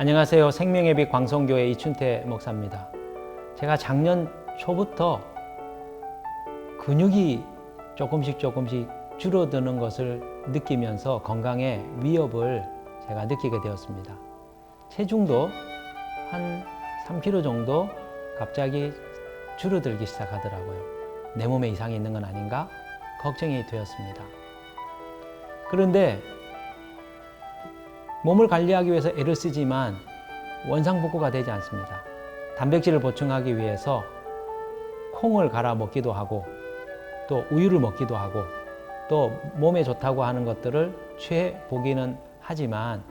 안녕하세요. 생명의 빛 광성교회 이춘태 목사입니다. 제가 작년 초부터 근육이 조금씩 줄어드는 것을 느끼면서 건강에 위협을 제가 느끼게 되었습니다. 체중도 한 3kg 정도 갑자기 줄어들기 시작하더라고요. 내 몸에 이상이 있는 건 아닌가 걱정이 되었습니다. 그런데 몸을 관리하기 위해서 애를 쓰지만 원상복구가 되지 않습니다. 단백질을 보충하기 위해서 콩을 갈아 먹기도 하고 또 우유를 먹기도 하고 또 몸에 좋다고 하는 것들을 취해 보기는 하지만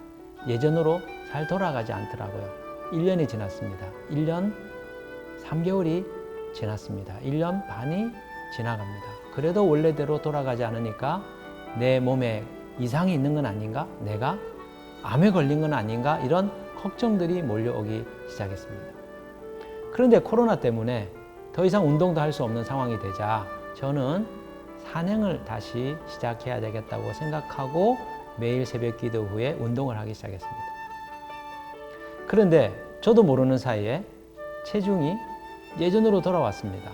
예전으로 잘 돌아가지 않더라고요. 1년이 지났습니다. 1년 3개월이 지났습니다. 1년 반이 지나갑니다. 그래도 원래대로 돌아가지 않으니까 내 몸에 이상이 있는 건 아닌가? 내가 암에 걸린 건 아닌가? 이런 걱정들이 몰려오기 시작했습니다. 그런데 코로나 때문에 더 이상 운동도 할 수 없는 상황이 되자 저는 산행을 다시 시작해야 되겠다고 생각하고 매일 새벽 기도 후에 운동을 하기 시작했습니다. 그런데 저도 모르는 사이에 체중이 예전으로 돌아왔습니다.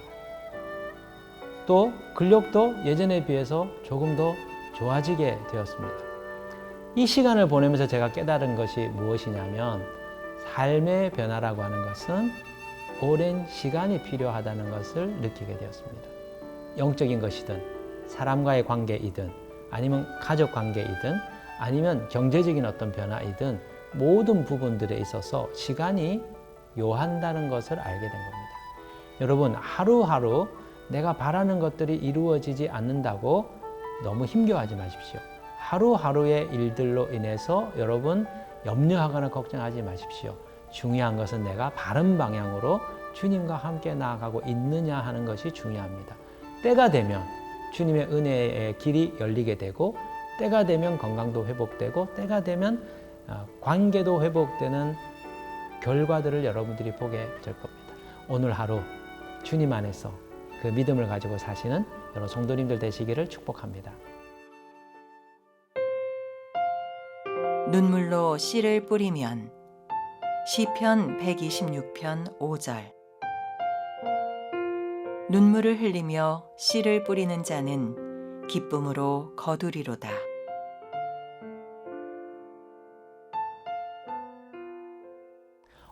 또 근력도 예전에 비해서 조금 더 좋아지게 되었습니다. 이 시간을 보내면서 제가 깨달은 것이 무엇이냐면 삶의 변화라고 하는 것은 오랜 시간이 필요하다는 것을 느끼게 되었습니다. 영적인 것이든 사람과의 관계이든 아니면 가족 관계이든 아니면 경제적인 어떤 변화이든 모든 부분들에 있어서 시간이 요한다는 것을 알게 된 겁니다. 여러분, 하루하루 내가 바라는 것들이 이루어지지 않는다고 너무 힘겨워하지 마십시오. 하루하루의 일들로 인해서 여러분 염려하거나 걱정하지 마십시오. 중요한 것은 내가 바른 방향으로 주님과 함께 나아가고 있느냐 하는 것이 중요합니다. 때가 되면 주님의 은혜의 길이 열리게 되고 때가 되면 건강도 회복되고 때가 되면 관계도 회복되는 결과들을 여러분들이 보게 될 겁니다. 오늘 하루 주님 안에서 그 믿음을 가지고 사시는 여러 성도님들 되시기를 축복합니다. 눈물로 씨를 뿌리면 시편 126편 5절. 눈물을 흘리며 씨를 뿌리는 자는 기쁨으로 거두리로다.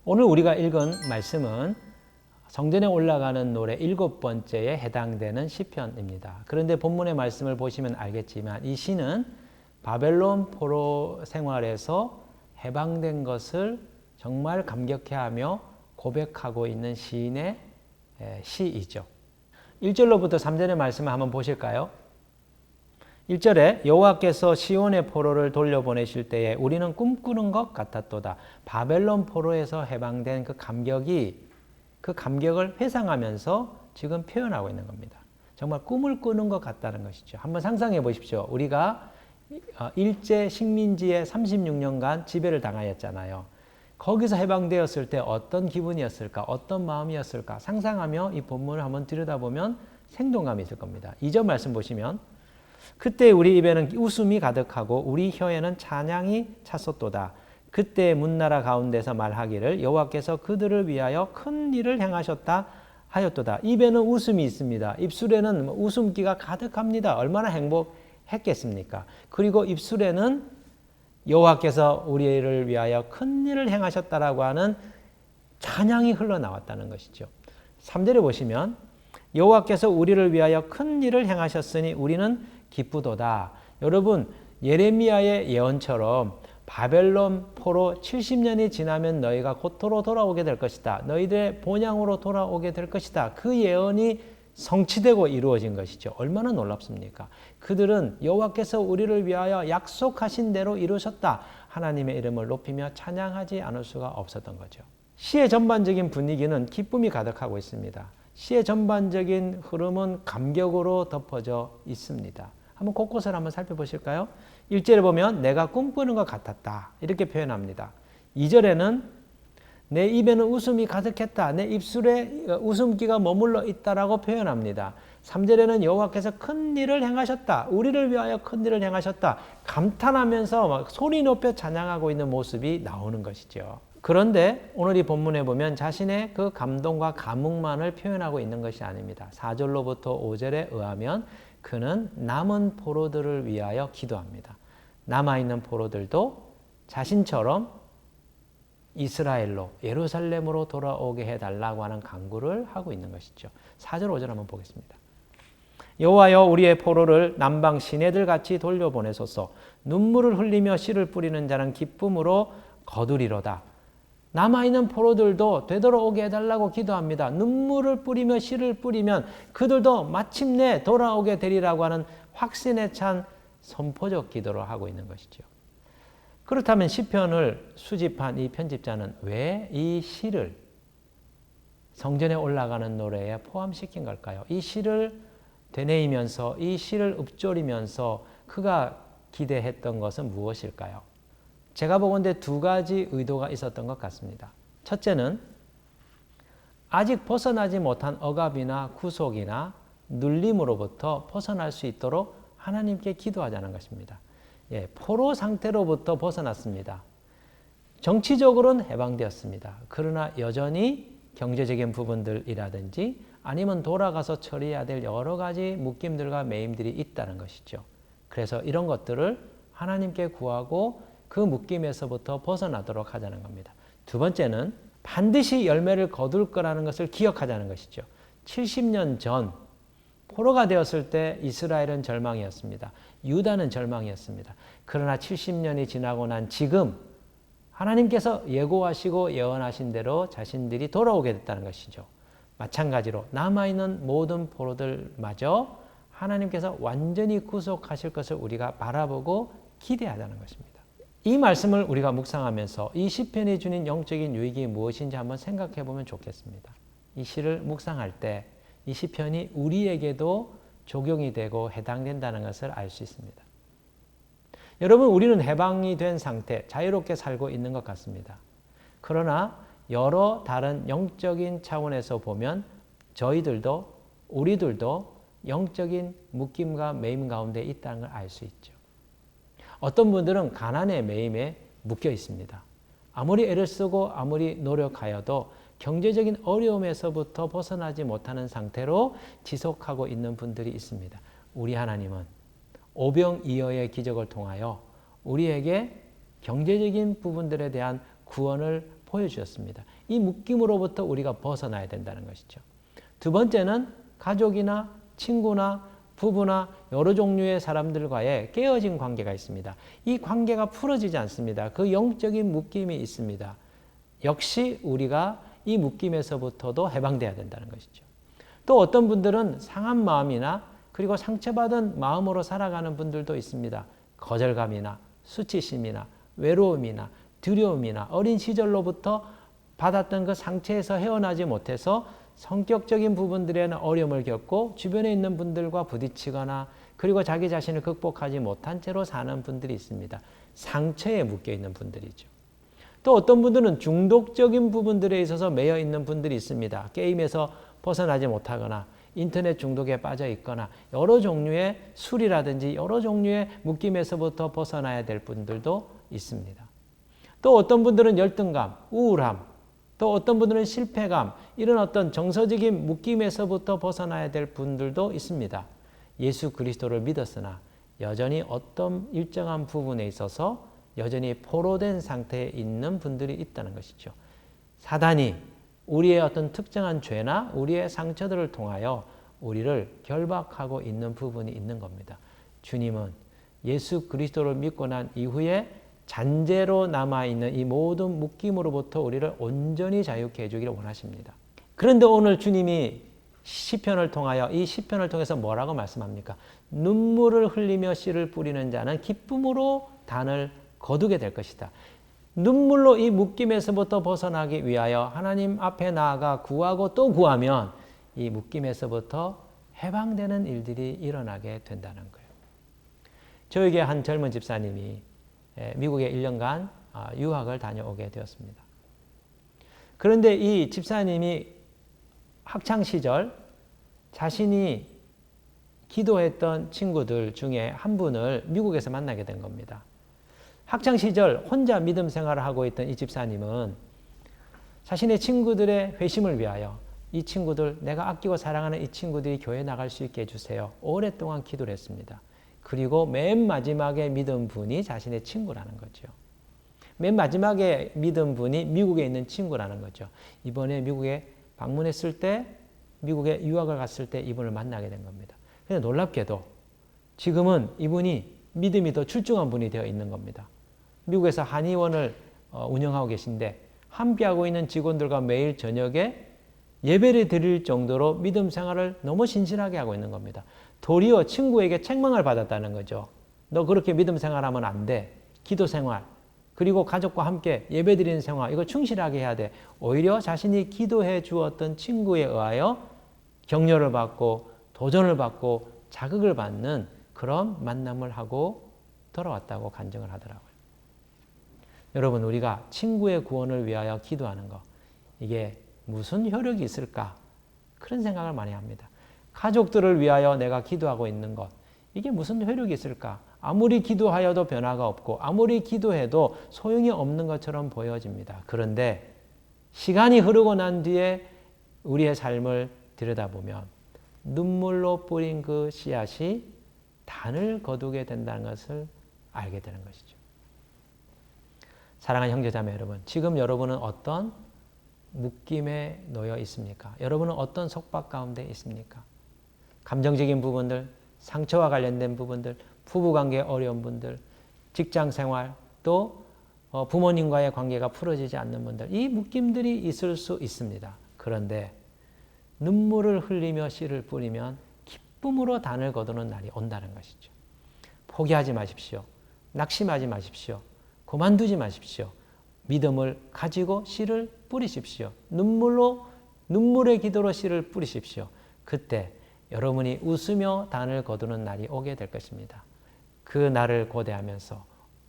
오늘 우리가 읽은 말씀은 성전에 올라가는 노래 7번째에 해당되는 시편입니다. 그런데 본문의 말씀을 보시면 알겠지만 이 시는 바벨론 포로 생활에서 해방된 것을 정말 감격해하며 고백하고 있는 시인의 시이죠. 1절로부터 3절의 말씀을 한번 보실까요? 1절에 여호와께서 시온의 포로를 돌려보내실 때에 우리는 꿈꾸는 것 같았도다. 바벨론 포로에서 해방된 그 감격을 회상하면서 지금 표현하고 있는 겁니다. 정말 꿈을 꾸는 것 같다는 것이죠. 한번 상상해 보십시오. 우리가 일제 식민지에 36년간 지배를 당하였잖아요. 거기서 해방되었을 때 어떤 기분이었을까? 어떤 마음이었을까? 상상하며 이 본문을 한번 들여다보면 생동감이 있을 겁니다. 2절 말씀 보시면 그때 우리 입에는 웃음이 가득하고 우리 혀에는 찬양이 찼었도다. 그때 문나라 가운데서 말하기를 여호와께서 그들을 위하여 큰 일을 행하셨다 하였도다. 입에는 웃음이 있습니다. 입술에는 웃음기가 가득합니다. 얼마나 행복했겠습니까? 그리고 입술에는 여호와께서 우리를 위하여 큰 일을 행하셨다라고 하는 찬양이 흘러나왔다는 것이죠. 3절에 보시면 여호와께서 우리를 위하여 큰 일을 행하셨으니 우리는 기쁘도다. 여러분, 예레미야의 예언처럼 바벨론 포로 70년이 지나면 너희가 고토로 돌아오게 될 것이다. 너희들의 본향으로 돌아오게 될 것이다. 그 예언이 성취되고 이루어진 것이죠. 얼마나 놀랍습니까? 그들은 여호와께서 우리를 위하여 약속하신 대로 이루셨다. 하나님의 이름을 높이며 찬양하지 않을 수가 없었던 거죠. 시의 전반적인 분위기는 기쁨이 가득하고 있습니다. 시의 전반적인 흐름은 감격으로 덮어져 있습니다. 한번 곳곳을 한번 살펴보실까요? 1절에 보면 내가 꿈꾸는 것 같았다. 이렇게 표현합니다. 2절에는 내 입에는 웃음이 가득했다. 내 입술에 웃음기가 머물러 있다라고 표현합니다. 3절에는 여호와께서 큰 일을 행하셨다. 우리를 위하여 큰 일을 행하셨다. 감탄하면서 막 소리 높여 찬양하고 있는 모습이 나오는 것이죠. 그런데 오늘 이 본문에 보면 자신의 그 감동과 감흥만을 표현하고 있는 것이 아닙니다. 4절로부터 5절에 의하면 그는 남은 포로들을 위하여 기도합니다. 남아있는 포로들도 자신처럼 이스라엘로 예루살렘으로 돌아오게 해달라고 하는 간구를 하고 있는 것이죠. 4절 5절 한번 보겠습니다. 여호와여 우리의 포로를 남방 시내들 같이 돌려보내소서. 눈물을 흘리며 씨를 뿌리는 자는 기쁨으로 거두리로다. 남아있는 포로들도 되돌아오게 해달라고 기도합니다. 눈물을 뿌리며 씨를 뿌리면 그들도 마침내 돌아오게 되리라고 하는 확신에 찬 선포적 기도를 하고 있는 것이죠. 그렇다면 시편을 수집한 이 편집자는 왜 이 시를 성전에 올라가는 노래에 포함시킨 걸까요? 이 시를 되뇌이면서 이 시를 읊조리면서 그가 기대했던 것은 무엇일까요? 제가 보건대 두 가지 의도가 있었던 것 같습니다. 첫째는 아직 벗어나지 못한 억압이나 구속이나 눌림으로부터 벗어날 수 있도록 하나님께 기도하자는 것입니다. 포로 상태로부터 벗어났습니다. 정치적으로는 해방되었습니다. 그러나 여전히 경제적인 부분들이라든지 아니면 돌아가서 처리해야 될 여러 가지 묶임들과 매임들이 있다는 것이죠. 그래서 이런 것들을 하나님께 구하고 그 묶임에서부터 벗어나도록 하자는 겁니다. 두 번째는 반드시 열매를 거둘 거라는 것을 기억하자는 것이죠. 70년 전 포로가 되었을 때 이스라엘은 절망이었습니다. 유다는 절망이었습니다. 그러나 70년이 지나고 난 지금 하나님께서 예고하시고 예언하신 대로 자신들이 돌아오게 됐다는 것이죠. 마찬가지로 남아있는 모든 포로들마저 하나님께서 완전히 구속하실 것을 우리가 바라보고 기대하자는 것입니다. 이 말씀을 우리가 묵상하면서 이 시편이 주는 영적인 유익이 무엇인지 한번 생각해 보면 좋겠습니다. 이 시를 묵상할 때 이 시편이 우리에게도 적용이 되고 해당된다는 것을 알 수 있습니다. 여러분, 우리는 해방이 된 상태, 자유롭게 살고 있는 것 같습니다. 그러나 여러 다른 영적인 차원에서 보면 저희들도 우리들도 영적인 묶임과 매임 가운데 있다는 걸 알 수 있죠. 어떤 분들은 가난의 매임에 묶여 있습니다. 아무리 애를 쓰고 아무리 노력하여도 경제적인 어려움에서부터 벗어나지 못하는 상태로 지속하고 있는 분들이 있습니다. 우리 하나님은 오병이어의 기적을 통하여 우리에게 경제적인 부분들에 대한 구원을 보여주셨습니다. 이 묶임으로부터 우리가 벗어나야 된다는 것이죠. 두 번째는 가족이나 친구나 부부나 여러 종류의 사람들과의 깨어진 관계가 있습니다. 이 관계가 풀어지지 않습니다. 그 영적인 묶임이 있습니다. 역시 우리가 이 묶임에서부터도 해방돼야 된다는 것이죠. 또 어떤 분들은 상한 마음이나 그리고 상처받은 마음으로 살아가는 분들도 있습니다. 거절감이나 수치심이나 외로움이나 두려움이나 어린 시절로부터 받았던 그 상처에서 헤어나지 못해서 성격적인 부분들에는 어려움을 겪고 주변에 있는 분들과 부딪히거나 그리고 자기 자신을 극복하지 못한 채로 사는 분들이 있습니다. 상처에 묶여 있는 분들이죠. 또 어떤 분들은 중독적인 부분들에 있어서 매여 있는 분들이 있습니다. 게임에서 벗어나지 못하거나 인터넷 중독에 빠져 있거나 여러 종류의 술이라든지 여러 종류의 묶임에서부터 벗어나야 될 분들도 있습니다. 또 어떤 분들은 열등감, 우울함, 또 어떤 분들은 실패감, 이런 어떤 정서적인 묶임에서부터 벗어나야 될 분들도 있습니다. 예수 그리스도를 믿었으나 여전히 어떤 일정한 부분에 있어서 여전히 포로된 상태에 있는 분들이 있다는 것이죠. 사단이 우리의 어떤 특정한 죄나 우리의 상처들을 통하여 우리를 결박하고 있는 부분이 있는 겁니다. 주님은 예수 그리스도를 믿고 난 이후에 잔재로 남아있는 이 모든 묶임으로부터 우리를 온전히 자유케 해주기를 원하십니다. 그런데 오늘 주님이 시편을 통하여 이 시편을 통해서 뭐라고 말씀합니까? 눈물을 흘리며 씨를 뿌리는 자는 기쁨으로 단을 거두게 될 것이다. 눈물로 이 묶임에서부터 벗어나기 위하여 하나님 앞에 나아가 구하고 또 구하면 이 묶임에서부터 해방되는 일들이 일어나게 된다는 거예요. 저에게 한 젊은 집사님이 미국에 1년간 유학을 다녀오게 되었습니다. 그런데 이 집사님이 학창시절 자신이 기도했던 친구들 중에 한 분을 미국에서 만나게 된 겁니다. 학창시절 혼자 믿음 생활을 하고 있던 이 집사님은 자신의 친구들의 회심을 위하여 이 친구들, 내가 아끼고 사랑하는 이 친구들이 교회 나갈 수 있게 해주세요. 오랫동안 기도를 했습니다. 그리고 맨 마지막에 믿은 분이 자신의 친구라는 거죠. 맨 마지막에 믿은 분이 미국에 있는 친구라는 거죠. 이번에 미국에 방문했을 때, 미국에 유학을 갔을 때 이분을 만나게 된 겁니다. 근데 놀랍게도 지금은 이분이 믿음이 더 출중한 분이 되어 있는 겁니다. 미국에서 한의원을 운영하고 계신데 함께하고 있는 직원들과 매일 저녁에 예배를 드릴 정도로 믿음 생활을 너무 신실하게 하고 있는 겁니다. 도리어 친구에게 책망을 받았다는 거죠. 너 그렇게 믿음 생활하면 안 돼. 기도 생활, 그리고 가족과 함께 예배 드리는 생활, 이거 충실하게 해야 돼. 오히려 자신이 기도해 주었던 친구에 의하여 격려를 받고 도전을 받고 자극을 받는 그런 만남을 하고 돌아왔다고 간증을 하더라고요. 여러분, 우리가 친구의 구원을 위하여 기도하는 것, 이게 무슨 효력이 있을까? 그런 생각을 많이 합니다. 가족들을 위하여 내가 기도하고 있는 것, 이게 무슨 효력이 있을까? 아무리 기도하여도 변화가 없고 아무리 기도해도 소용이 없는 것처럼 보여집니다. 그런데 시간이 흐르고 난 뒤에 우리의 삶을 들여다보면 눈물로 뿌린 그 씨앗이 단을 거두게 된다는 것을 알게 되는 것이죠. 사랑하는 형제자매 여러분, 지금 여러분은 어떤 묶임에 놓여 있습니까? 여러분은 어떤 속박 가운데 있습니까? 감정적인 부분들, 상처와 관련된 부분들, 부부관계 어려운 분들, 직장생활, 또 부모님과의 관계가 풀어지지 않는 분들, 이 묶임들이 있을 수 있습니다. 그런데 눈물을 흘리며 씨를 뿌리면 기쁨으로 단을 거두는 날이 온다는 것이죠. 포기하지 마십시오. 낙심하지 마십시오. 그만두지 마십시오. 믿음을 가지고 씨를 뿌리십시오. 눈물의 기도로 씨를 뿌리십시오. 그때 여러분이 웃으며 단을 거두는 날이 오게 될 것입니다. 그 날을 고대하면서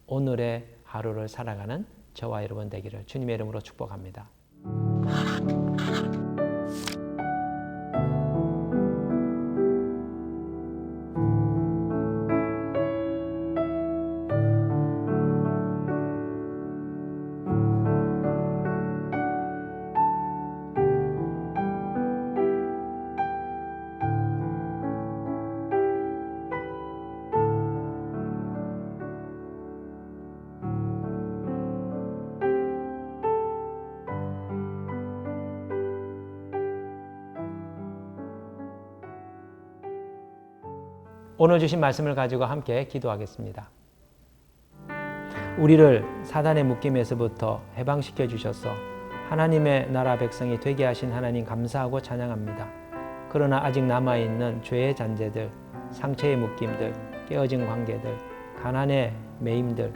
오늘의 하루를 살아가는 저와 여러분 되기를 주님의 이름으로 축복합니다. 오늘 주신 말씀을 가지고 함께 기도하겠습니다. 우리를 사단의 묶임에서부터 해방시켜 주셔서 하나님의 나라 백성이 되게 하신 하나님 감사하고 찬양합니다. 그러나 아직 남아있는 죄의 잔재들, 상처의 묶임들, 깨어진 관계들, 가난의 매임들,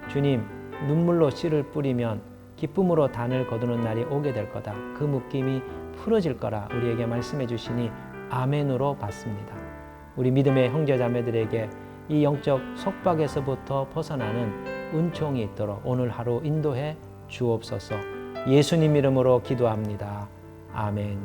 주님 눈물로 씨를 뿌리면 기쁨으로 단을 거두는 날이 오게 될 거다. 그 묶임이 풀어질 거라 우리에게 말씀해 주시니 아멘으로 받습니다. 우리 믿음의 형제자매들에게 이 영적 속박에서부터 벗어나는 은총이 있도록 오늘 하루 인도해 주옵소서. 예수님 이름으로 기도합니다. 아멘.